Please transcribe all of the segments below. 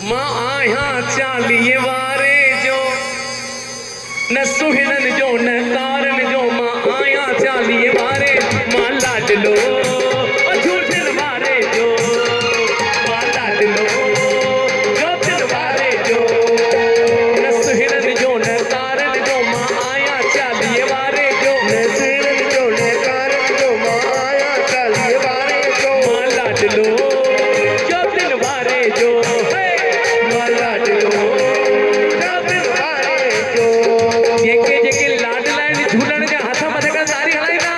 मां आया चालीह वारे जो न सुहिणन जो न तारन जो मां आया चालीह वारे मां लाडलो झूठन वारे जो मां लाडलो झूठन वारे जो न सुहिणन जो न तारन जो मां आया चालीह वारे जो न सुहिणन जो न तारन जो मां आया चालीह वारे जो मां लाडलो झूठन वारे जो मां लाडलो झूठन वारे जो जेके जेके लाडला आहिनि झूलण जा हथ मथे खां तारी हलाईंदा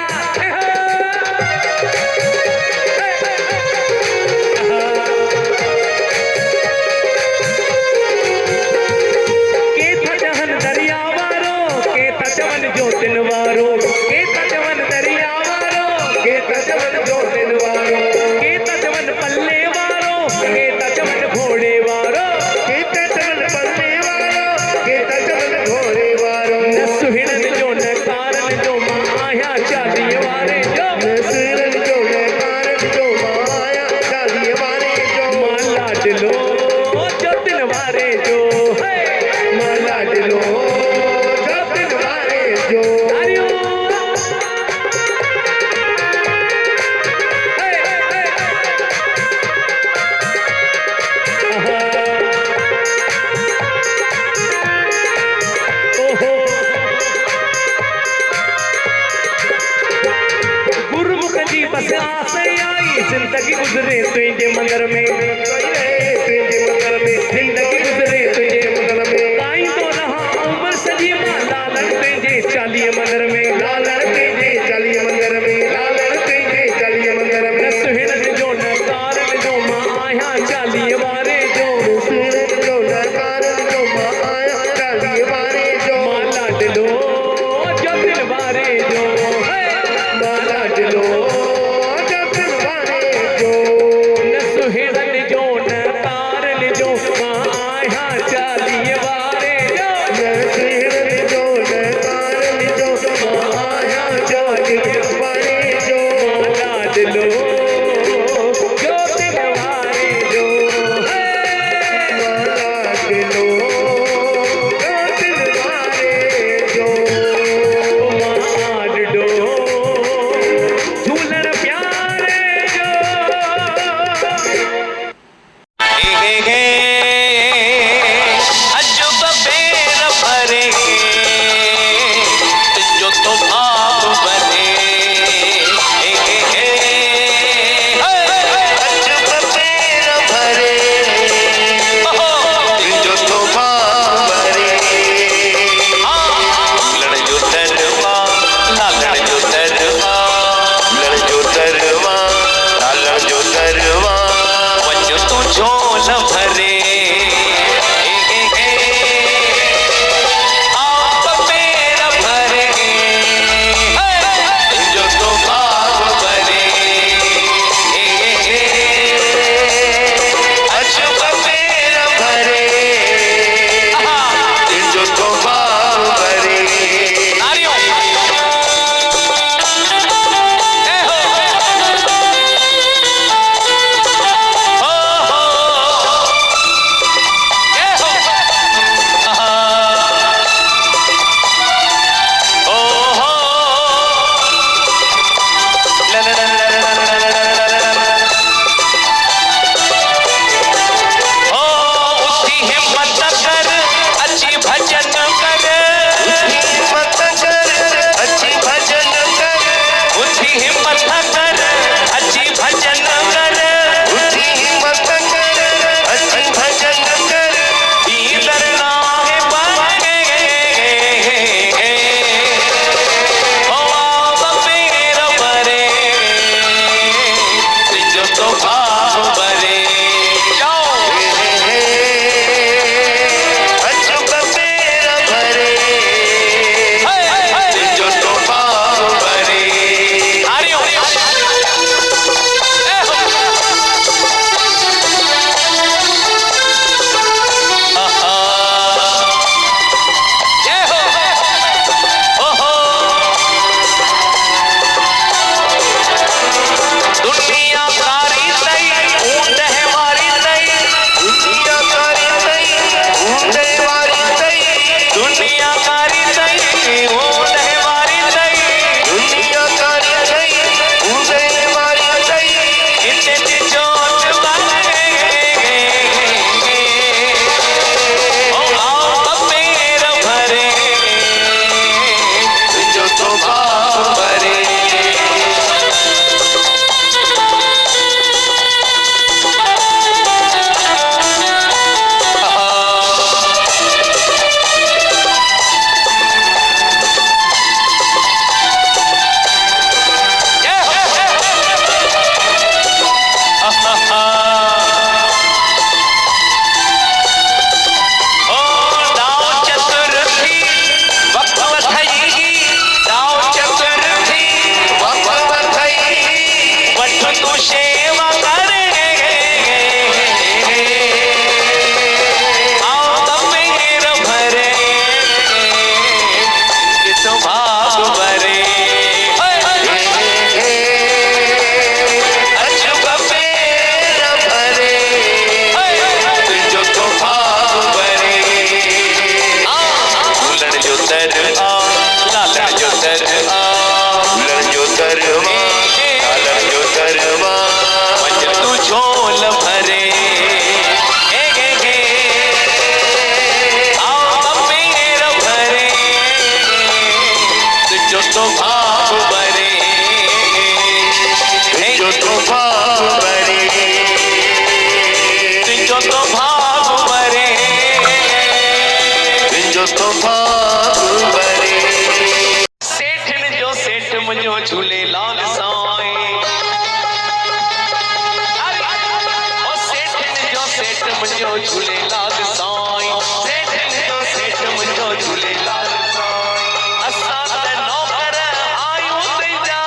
झूलेलाल साईं सेठ जो सेठ मुंहिंजो झूलेलाल साईं असां त नौकर आयूं तुंहिंजा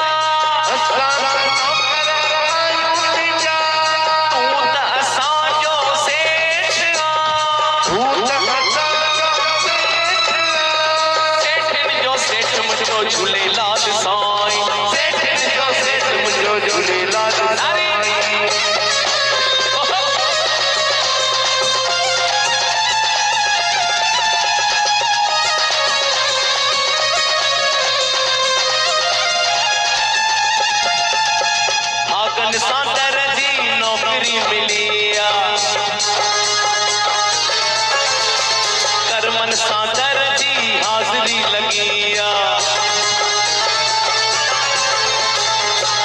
असां नौकर आयूं तुंहिंजा तूं त असांजो सेठ तूं त असांजो सेठनि जो सेठ मुंहिंजो झूलेलाल साईं सेठनि जो सेठ मुंहिंजो झूलेलाल साईं भागन सां दर जी नौकरी मिली कर्मन सां दर जी हाज़िरी लगी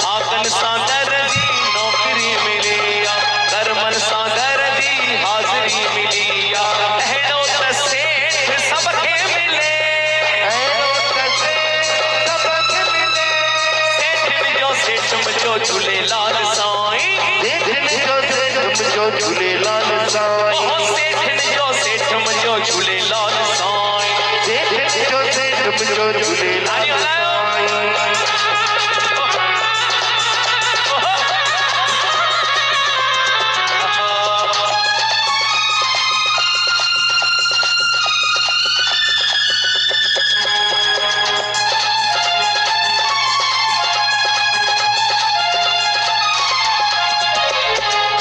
भागन सां दर जी नौकरी मिली कर्मन सां दर जी हाज़िरी मिली अहिड़ो त सेठ सबके मिले सबके मिले सेठनि जो सेठ मुंहिंजो झूलेलाल साईं सेठनि जो सेठ मुंहिंजो झूलेलाल साईं सेठनि जो सेठ मुंहिंजो झूलेलाल साईं सेठनि जो सेठ मुंहिंजो झूलेलाल साईं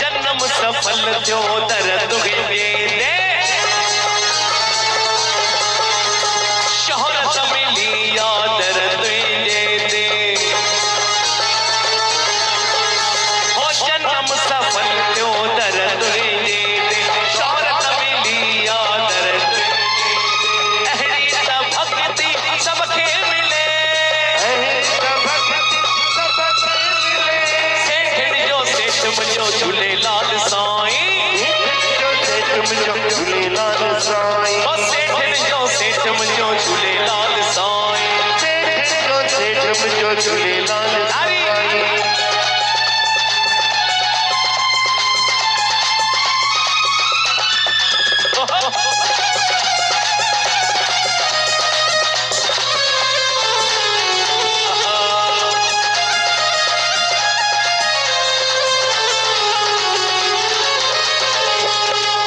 जन्म सफल थियो दर तुंहिंजे दे शोहरत मिली दर तुंहिंजे दे हो जन्म सफल थियो दर तुंहिंजे दे शोहरत मिली दर तुंहिंजे दे अहिड़ी त भक्ति सबके मिले सेठनि जो सेठ मुंहिंजो झूलेलाल साईं झूलेलाल साईं ओ सेठनि जो सेठ मुंहिंजो झूलेलाल साईं सेठ जो सेठ मुंहिंजो झूलेलाल साईं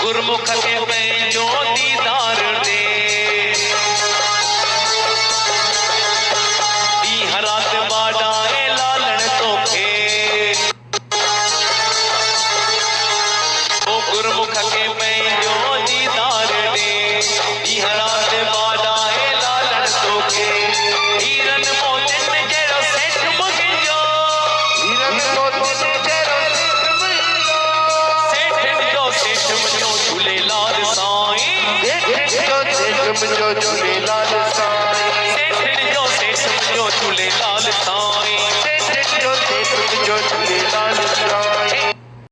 गुरमुख खे पंहिंजो दीदार ॾे ॾींहं राति बाॾाए लालण तोखे ओ गुरमुख खे पंहिंजो दीदार ॾे ॾींहं राति बाॾाए लालण तोखे हीरनि मोतियुनि जहिड़ो सेठ मुंहिंजो हीरनि मोतियुनि जहिड़ो सेठ मुंहिंजो सेठनि जो सेठ मुंहिंजो झूलेलाल साईं सेठ जो सेठ मुंहिंजो झूलेलाल